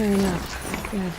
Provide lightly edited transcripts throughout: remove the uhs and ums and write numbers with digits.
clearing up. Good.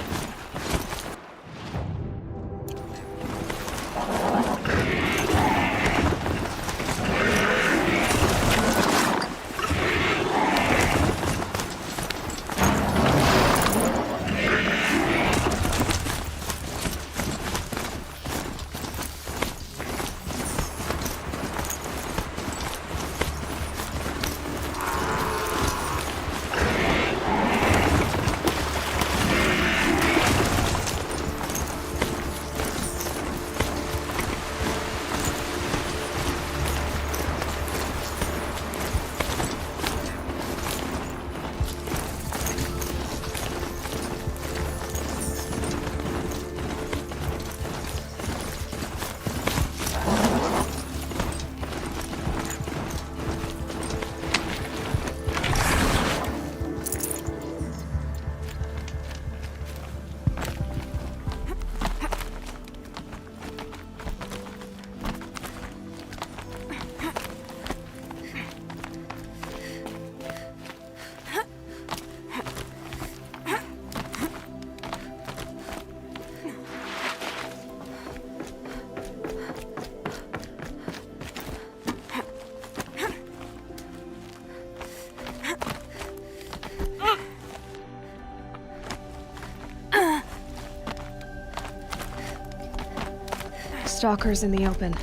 Stalkers in the open.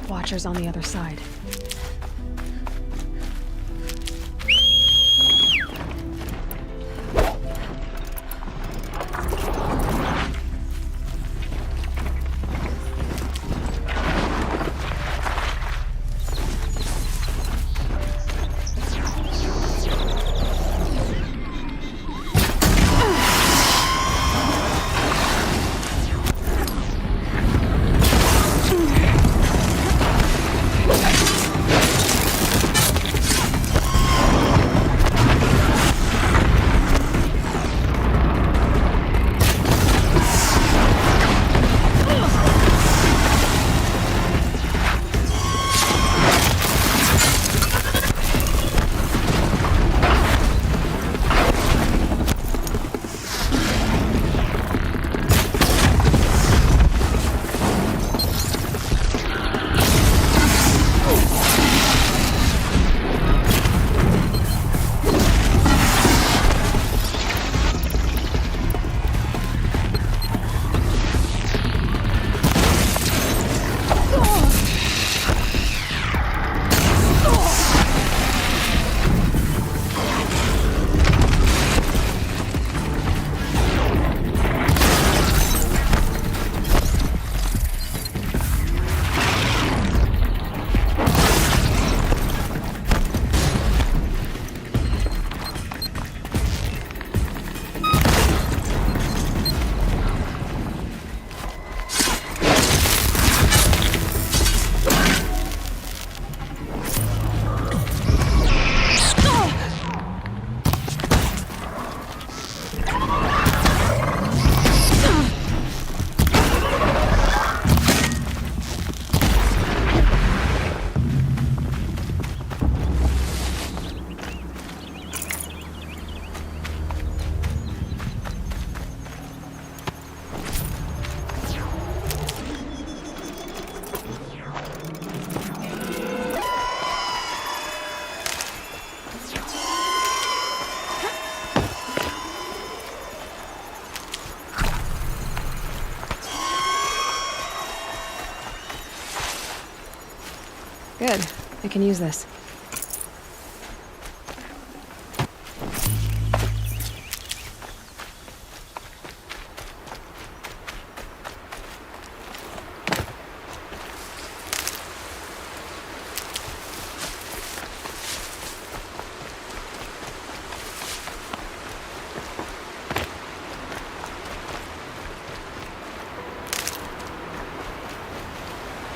Watchers on the other side. Good. I can use this.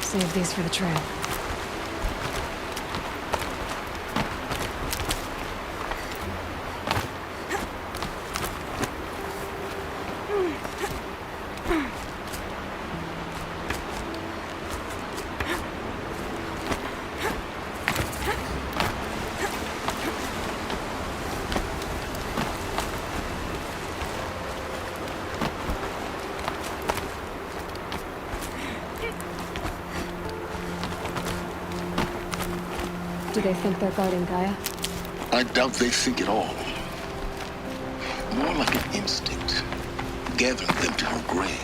Save these for the trail. they think they're guarding Gaia? I doubt they think at all. More like an instinct, gathering them to her grave.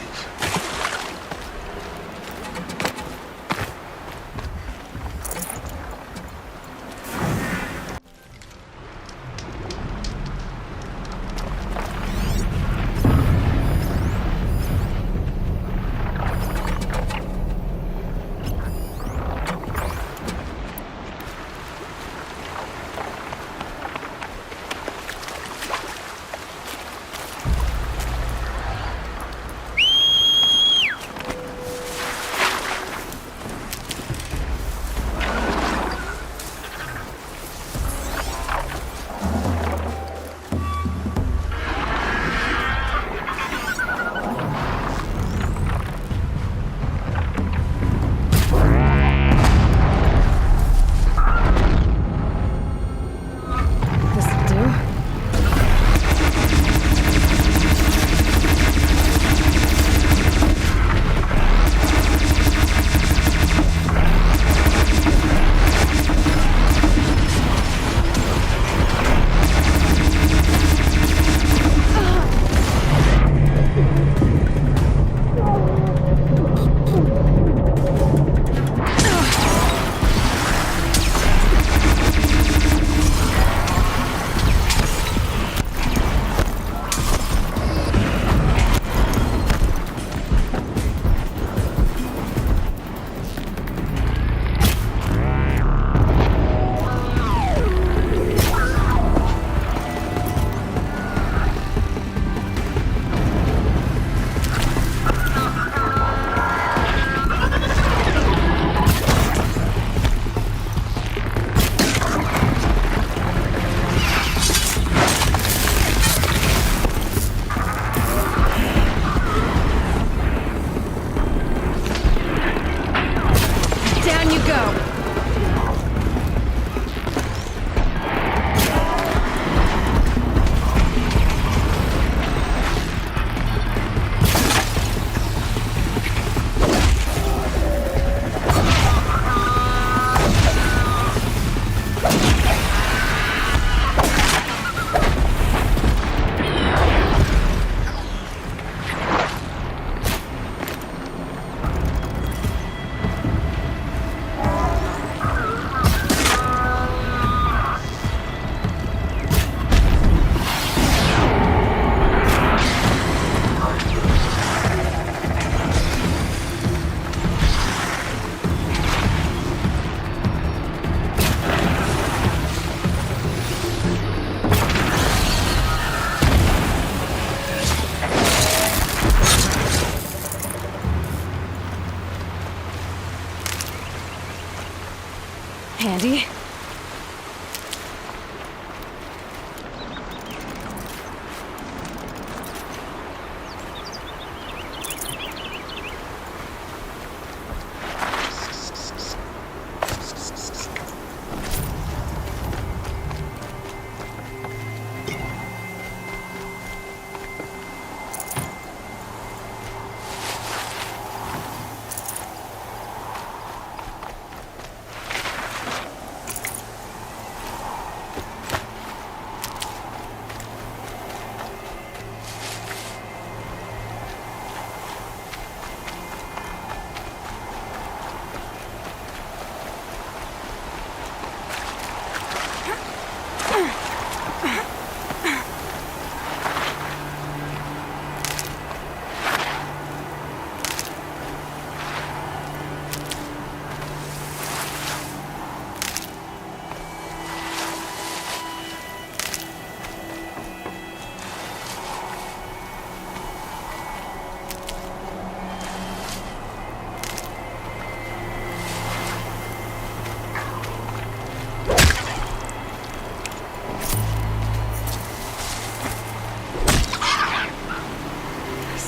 Handy.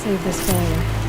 Save this failure.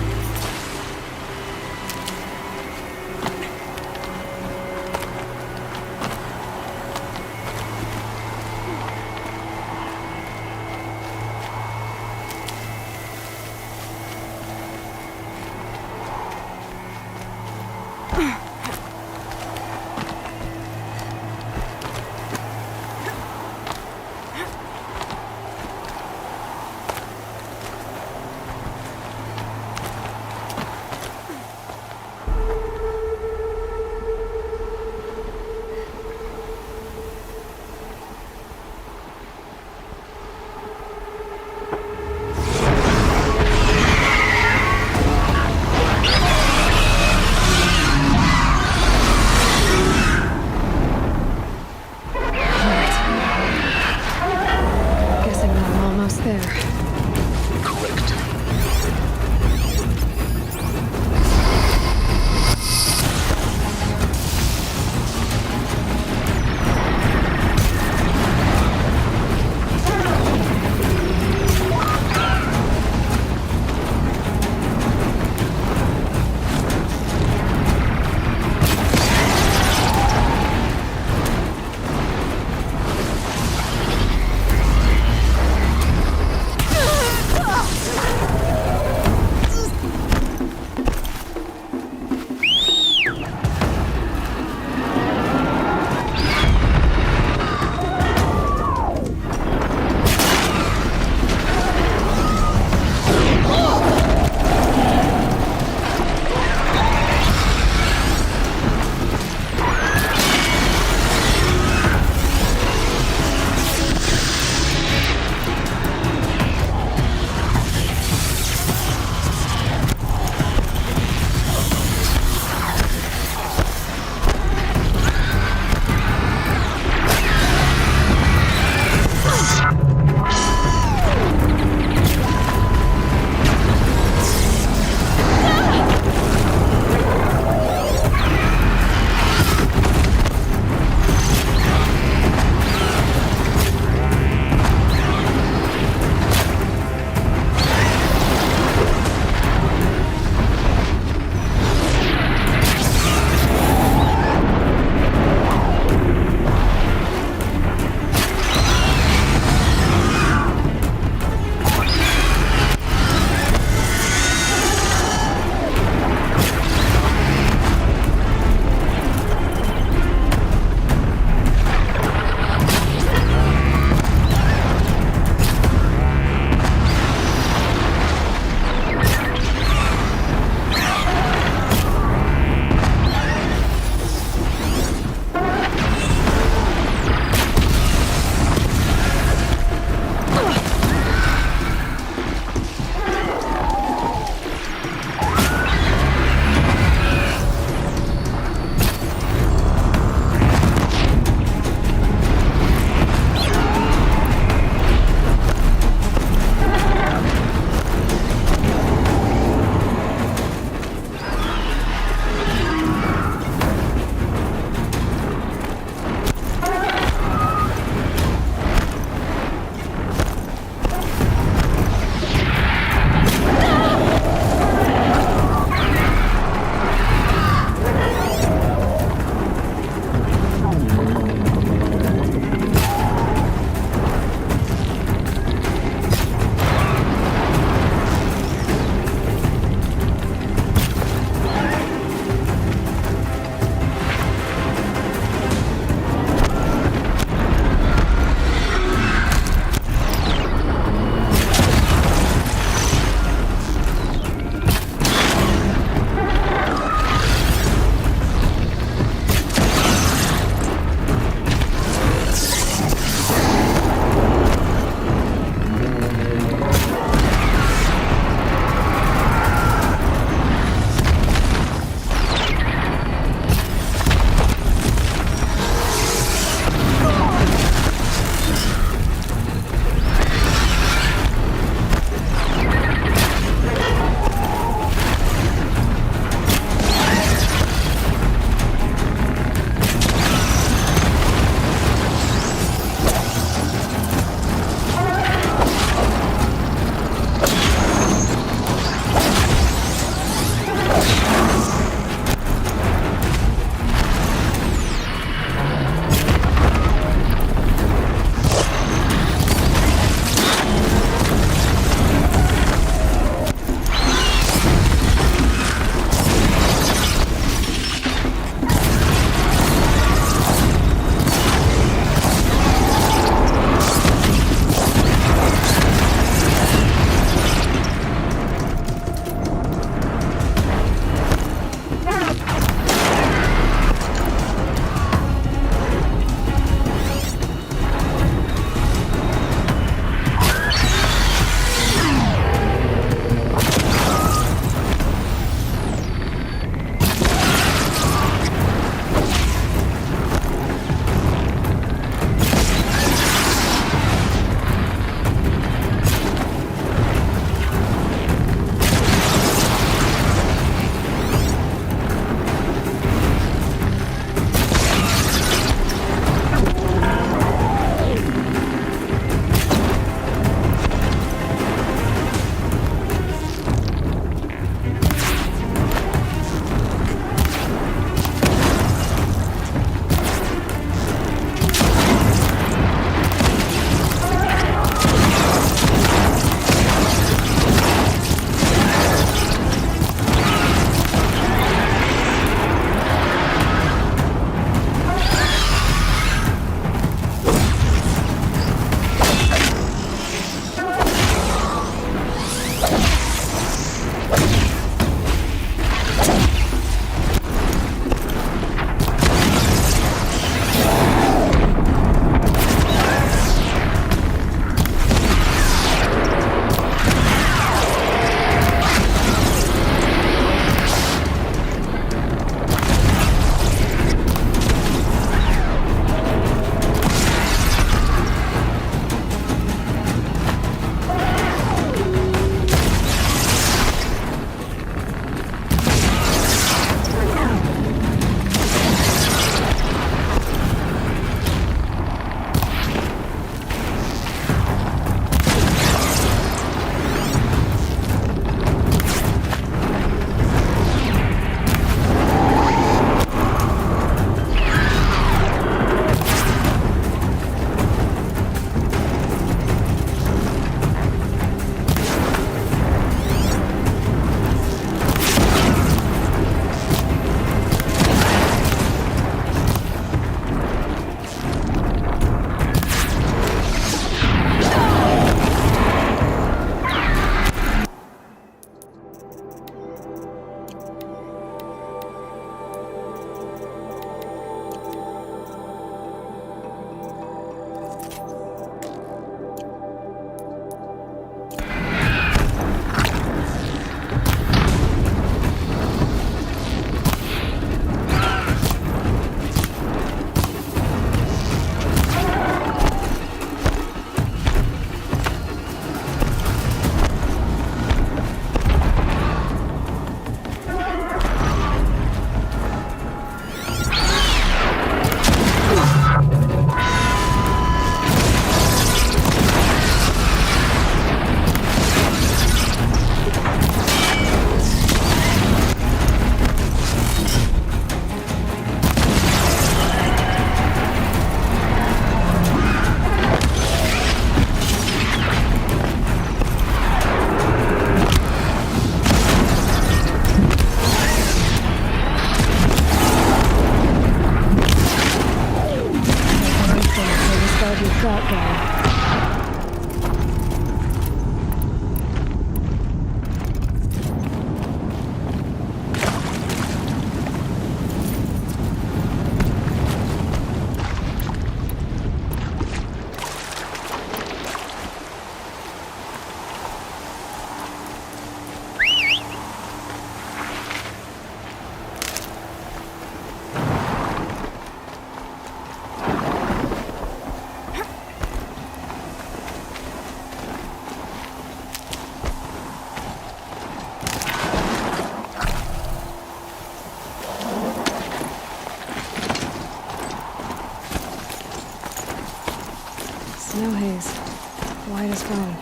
quiet as phone.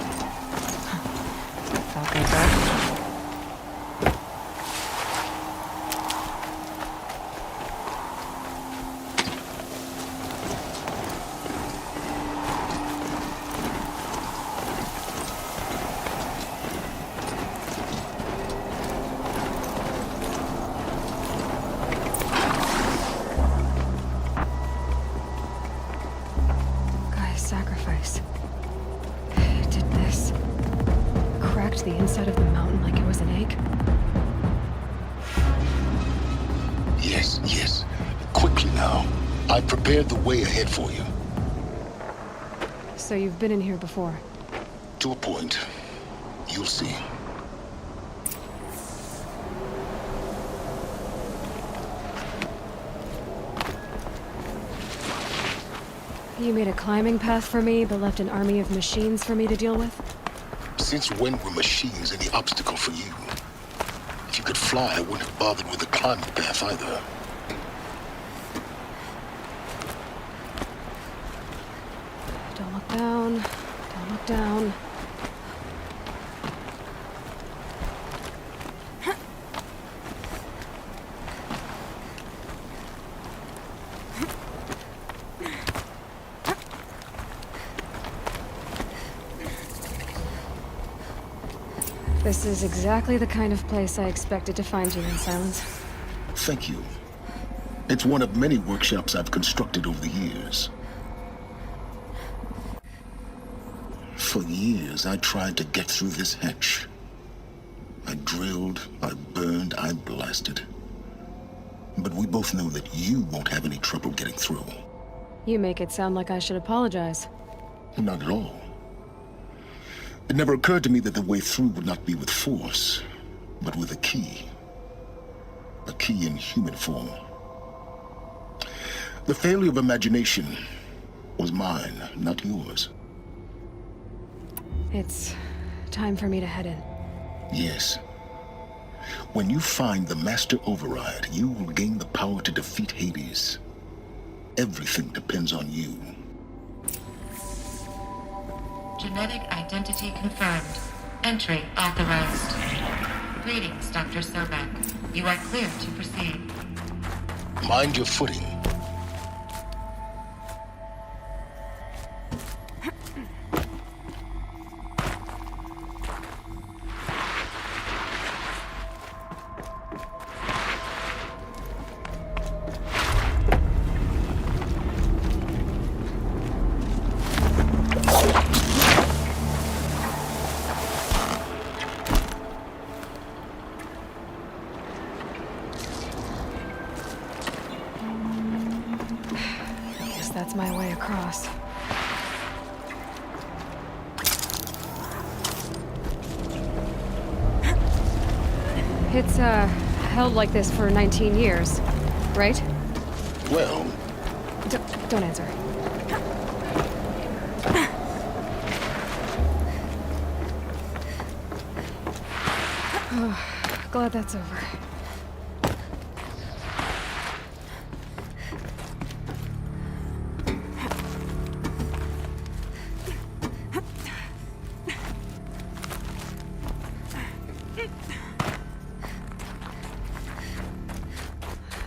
Felt like that. Sacrifice. It did this. Cracked the inside of the mountain like it was an egg. Yes, yes. Quickly now. I prepared the way ahead for you. So you've been in here before? To a point. You'll see. You made a climbing path for me, but left an army of machines for me to deal with? Since when were machines any obstacle for you? If you could fly, I wouldn't have bothered with the climbing path either. Don't look down. Don't look down. This is exactly the kind of place I expected to find you in, Silence. Thank you. It's one of many workshops I've constructed over the years. For years, I tried to get through this hatch. I drilled, I burned, I blasted. But we both know that you won't have any trouble getting through. You make it sound like I should apologize. Not at all. It never occurred to me that the way through would not be with force, but with a key. A key in human form. The failure of imagination was mine, not yours. It's time for me to head in. Yes. When you find the Master Override, you will gain the power to defeat Hades. Everything depends on you. Genetic identity confirmed. Entry authorized. Greetings, Dr. Sobek. You are clear to proceed. Mind your footing. That's my way across. It's, held like this for 19 years, right? Well... Don't answer. Oh, glad that's over.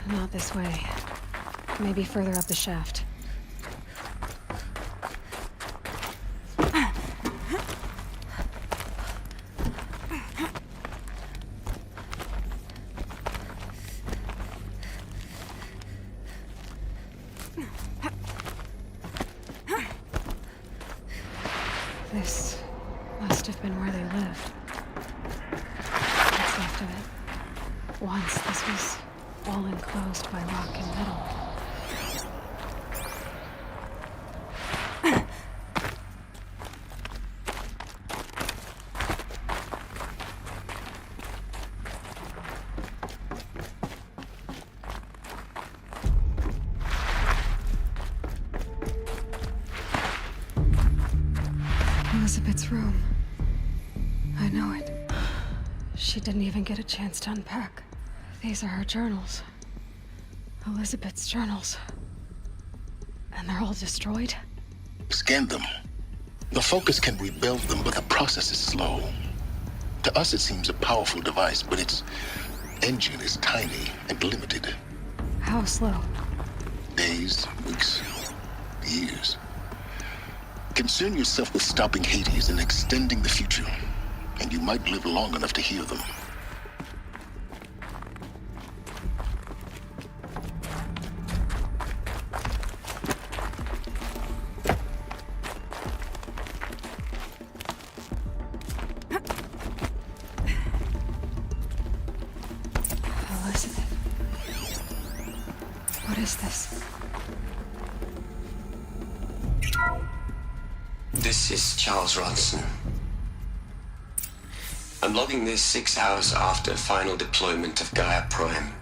Not this way. Maybe further up the shaft. This must have been where they lived. What's left of it. Once this was all enclosed by rock and metal. Elizabeth's room. I know it. She didn't even get a chance to unpack. These are her journals. Elizabeth's journals. And they're all destroyed? Scan them. The Focus can rebuild them, but the process is slow. To us, it seems a powerful device, but its engine is tiny and limited. How slow? Days, weeks, years. Concern yourself with stopping Hades and extending the future, and you might live long enough to hear them. Elizabeth. What is this? This is Charles Ronson. I'm logging this 6 hours after final deployment of Gaia Prime.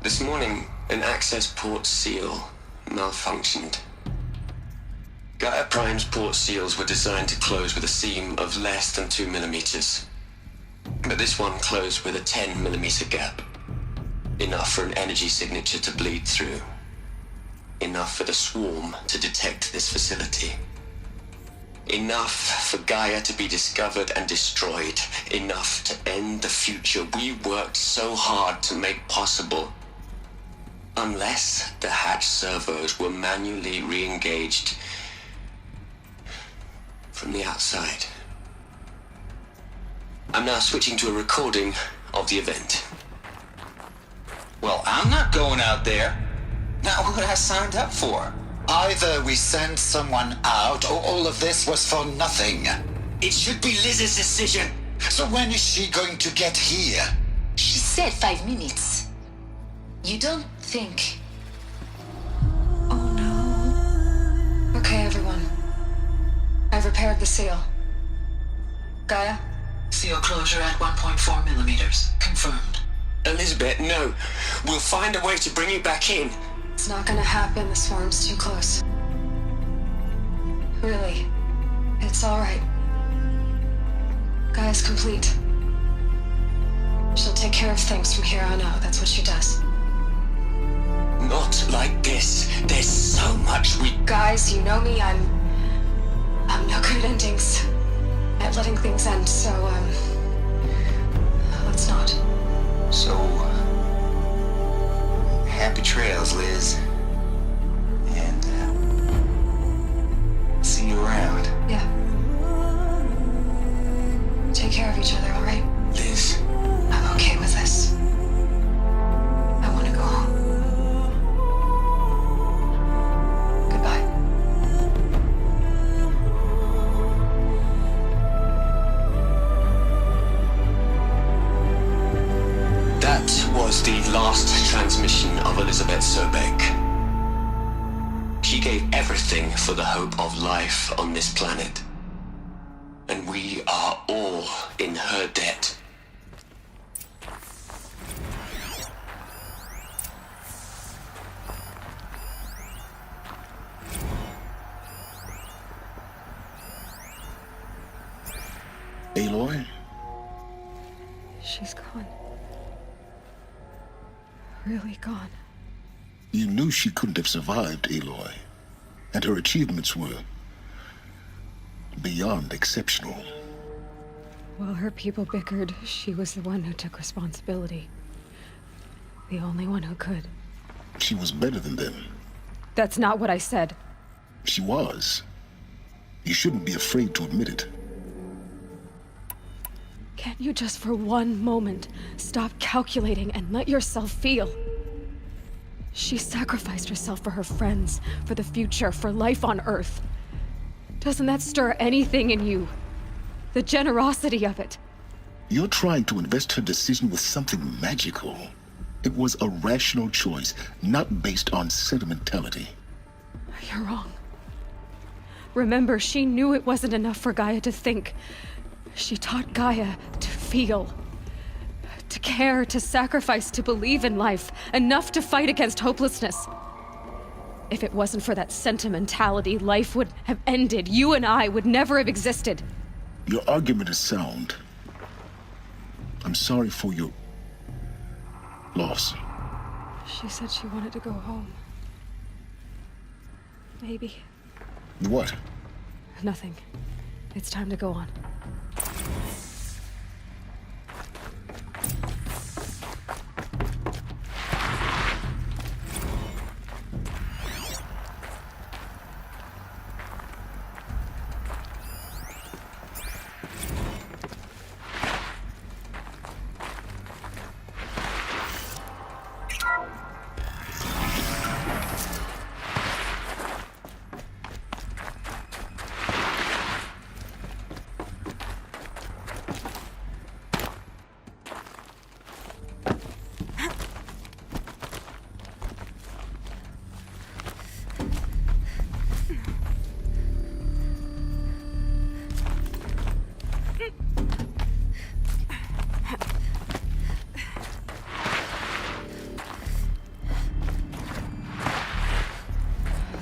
This morning, an access port seal malfunctioned. Gaia Prime's port seals were designed to close with a seam of less than 2 millimeters. But this one closed with a 10 millimeter gap. Enough for an energy signature to bleed through. Enough for the swarm to detect this facility. Enough for Gaia to be discovered and destroyed. Enough to end the future we worked so hard to make possible. Unless the hatch servos were manually re-engaged from the outside. I'm now switching to a recording of the event. Well, I'm not going out there. Not what I signed up for. Either we send someone out, or all of this was for nothing. It should be Liz's decision. So when is she going to get here? She said 5 minutes. You don't think... Oh no. Okay, everyone. I've repaired the seal. Gaia? Seal closure at 1.4 millimeters. Confirmed. Elizabeth, no. We'll find a way to bring you back in. It's not gonna happen. The swarm's too close. Really. It's alright. Gaia's complete. She'll take care of things from here on out. That's what she does. Not like this. There's so much we... Guys, you know me. I'm no good at endings. At letting things end, so, let's not. So, happy trails, Liz. And, see you around. Yeah. Take care of each other, alright? Liz, I'm okay with this. I want to go home. Goodbye. that was the last transmission of Elizabeth Sobeck. She gave everything for the hope of life on this planet. And we are all in her debt. Aloy? She's gone. Really gone. You knew she couldn't have survived, Aloy. And her achievements were beyond exceptional. While her people bickered, she was the one who took responsibility. The only one who could. She was better than them. That's not what I said. She was. You shouldn't be afraid to admit it. Can't you just for one moment stop calculating and let yourself feel? She sacrificed herself for her friends, for the future, for life on Earth. Doesn't that stir anything in you? The generosity of it. You're trying to invest her decision with something magical. It was a rational choice, not based on sentimentality. You're wrong. Remember, she knew it wasn't enough for Gaia to think. She taught Gaia to feel. To care, to sacrifice, to believe in life. Enough to fight against hopelessness. If it wasn't for that sentimentality, life would have ended. You and I would never have existed. Your argument is sound. I'm sorry for your loss. She said she wanted to go home. Maybe. What? Nothing. It's time to go on.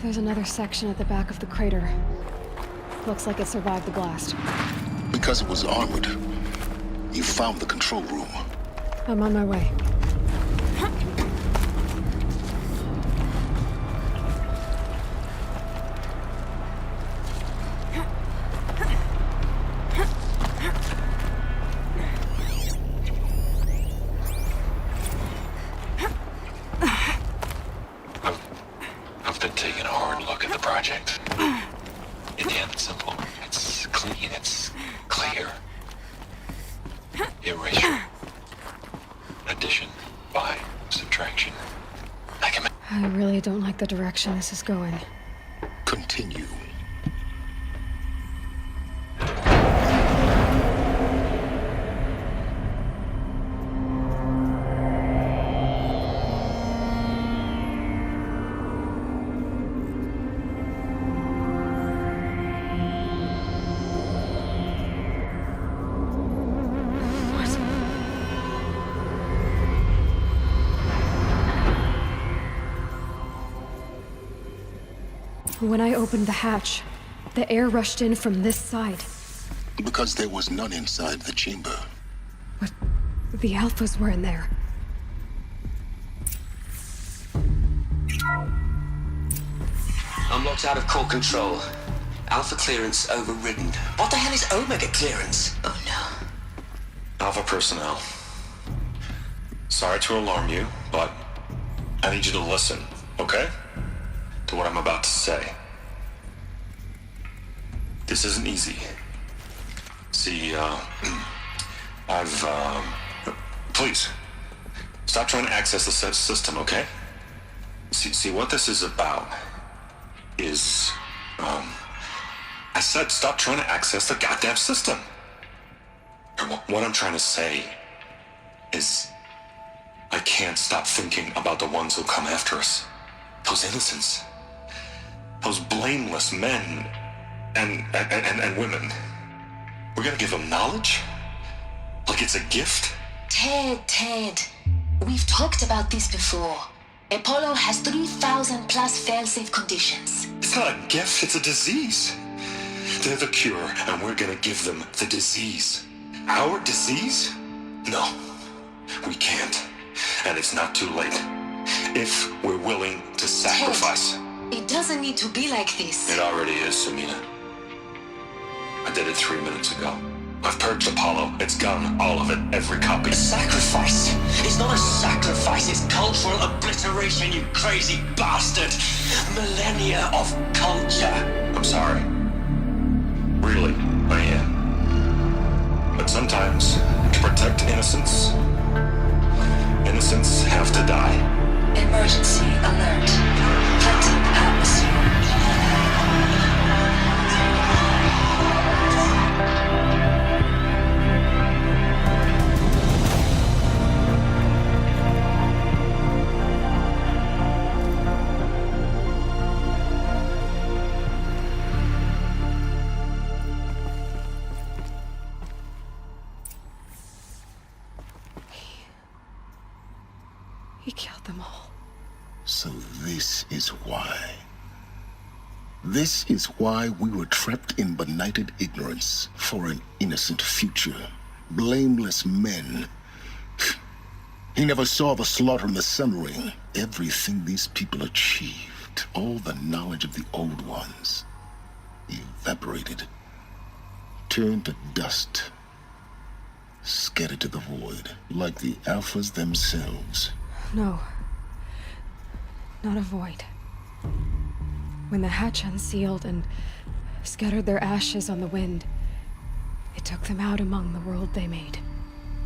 There's another section at the back of the crater. Looks like it survived the blast. Because it was armored. You found the control room. I'm on my way. I've been taking a hard look at the project. In the end, it's simple. It's clean. It's clear. Erasure. Addition by subtraction. I really don't like the direction this is going. Continue. When I opened the hatch, the air rushed in from this side. Because there was none inside the chamber. But the Alphas were in there. Unlocked out of core control. Alpha clearance overridden. What the hell is Omega clearance? Oh no. Alpha personnel. Sorry to alarm you, but I need you to listen, okay? To what I'm about to say. This isn't easy. See, please, stop trying to access the system, okay? See, what this is about is, I said stop trying to access the goddamn system. What I'm trying to say is, I can't stop thinking about the ones who come after us. Those innocents. Those blameless men and women. We're gonna give them knowledge? Like it's a gift? Ted. We've talked about this before. Apollo has 3,000 plus fail-safe conditions. It's not a gift, it's a disease. They're the cure, and we're gonna give them the disease. Our disease? No, we can't. And it's not too late. If we're willing to sacrifice. Ted, it doesn't need to be like this. It already is, Samina. I did it 3 minutes ago. I've purged Apollo. It's gone. All of it. Every copy. Sacrifice? It's not a sacrifice, it's cultural obliteration, you crazy bastard! Millennia of culture! I'm sorry. Really, I am. But sometimes, to protect innocence, innocents have to die. Emergency alert. Flooding atmosphere. He killed them all. So this is why. This is why we were trapped in benighted ignorance for an innocent future. Blameless men. He never saw the slaughter in the Sun Ring. Everything these people achieved, all the knowledge of the old ones. evaporated, turned to dust, scattered to the void, like the Alphas themselves. No. Not a void. When the hatch unsealed and scattered their ashes on the wind, it took them out among the world they made.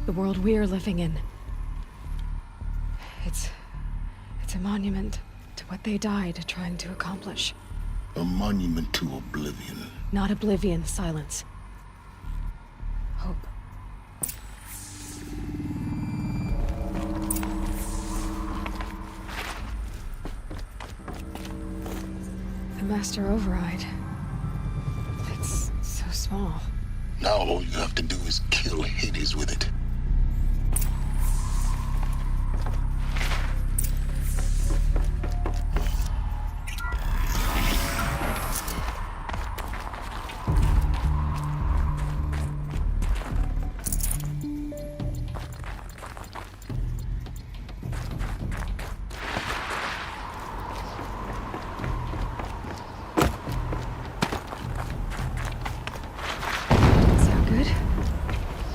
The world we're living in. It's a monument to what they died trying to accomplish. A monument to oblivion. Not oblivion, Silence. Hope. The Master Override. It's so small. Now all you have to do is kill Hades with it.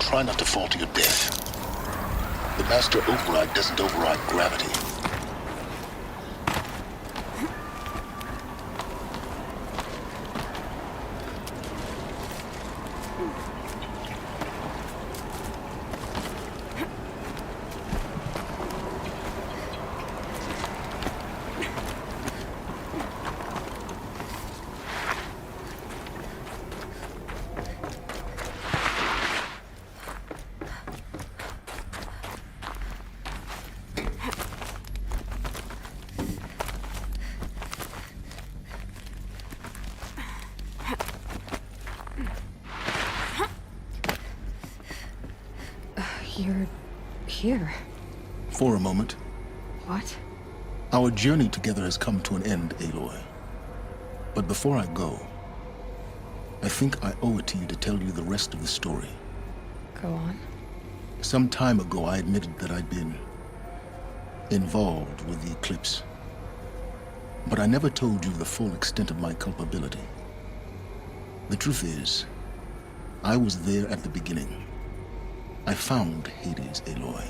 Try not to fall to your death. The Master Override doesn't override gravity. You're here. For a moment. What? Our journey together has come to an end, Aloy. But before I go, I think I owe it to you to tell you the rest of the story. Go on. Some time ago, I admitted that I'd been involved with the Eclipse. But I never told you the full extent of my culpability. The truth is, I was there at the beginning. I found Hades, Aloy,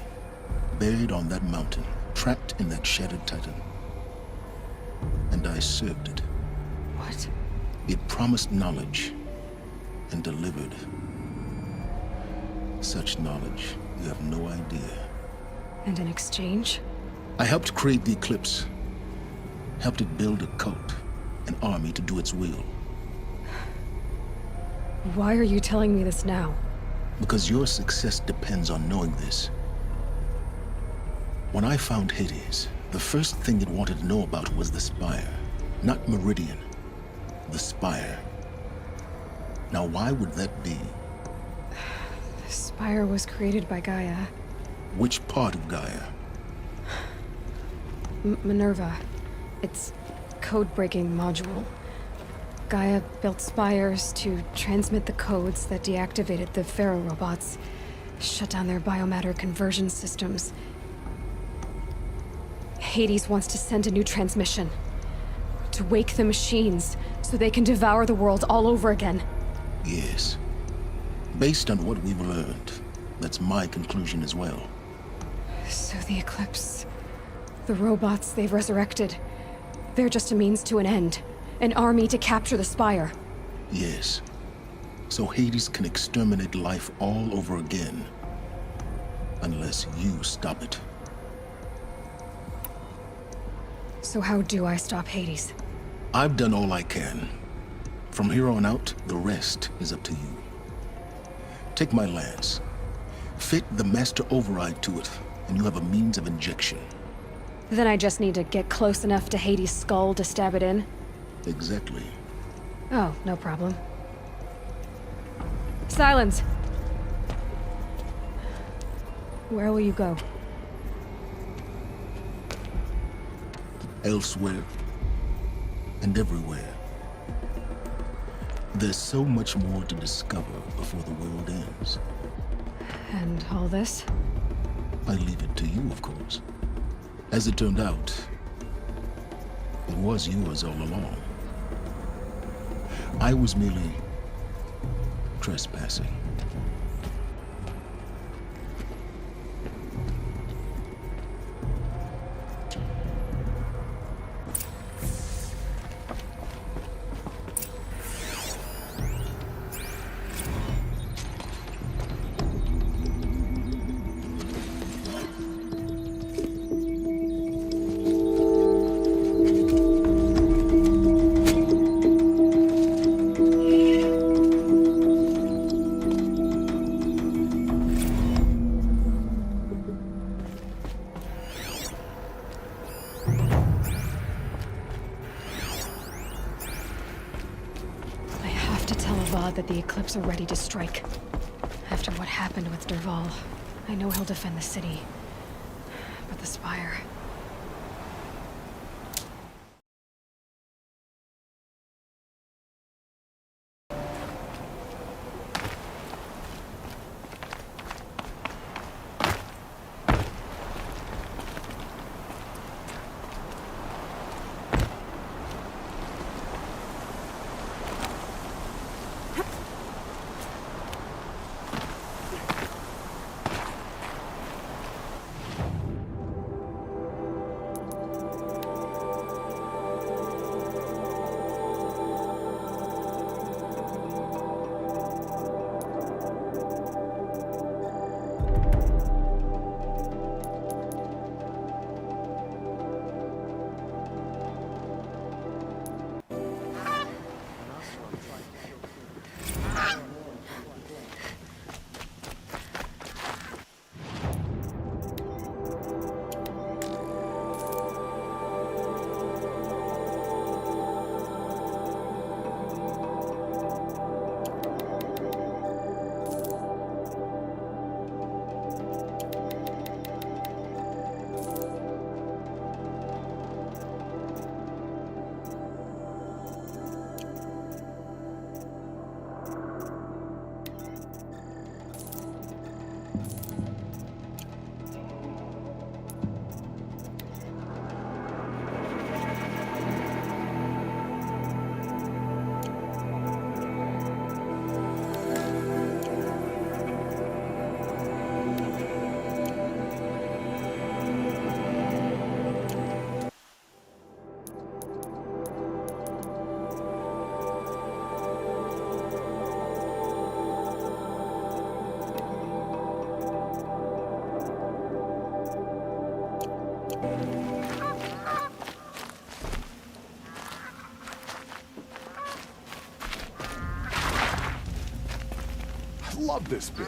buried on that mountain, trapped in that shattered titan. And I served it. What? It promised knowledge and delivered. Such knowledge, you have no idea. And in exchange? I helped create the Eclipse. Helped it build a cult, an army to do its will. Why are you telling me this now? Because your success depends on knowing this. When I found Hades, the first thing it wanted to know about was the Spire. Not Meridian. The Spire. Now why would that be? The Spire was created by Gaia. Which part of Gaia? Minerva. Its code-breaking module. Gaia built spires to transmit the codes that deactivated the Pharaoh robots, shut down their biomatter conversion systems. Hades wants to send a new transmission. To wake the machines, so they can devour the world all over again. Yes. Based on what we've learned, that's my conclusion as well. So the Eclipse... the robots they've resurrected... they're just a means to an end. An army to capture the Spire. Yes. So Hades can exterminate life all over again. Unless you stop it. So how do I stop Hades? I've done all I can. From here on out, the rest is up to you. Take my lance. Fit the Master Override to it, and you have a means of injection. Then I just need to get close enough to Hades' skull to stab it in? Exactly. Oh, no problem. Silence! Where will you go? Elsewhere. And everywhere. There's so much more to discover before the world ends. And all this? I leave it to you, of course. As it turned out, it was yours all along. I was merely trespassing. That the Eclipse are ready to strike. After what happened with Dervahl, I know he'll defend the city. But the Spire... Love this bit.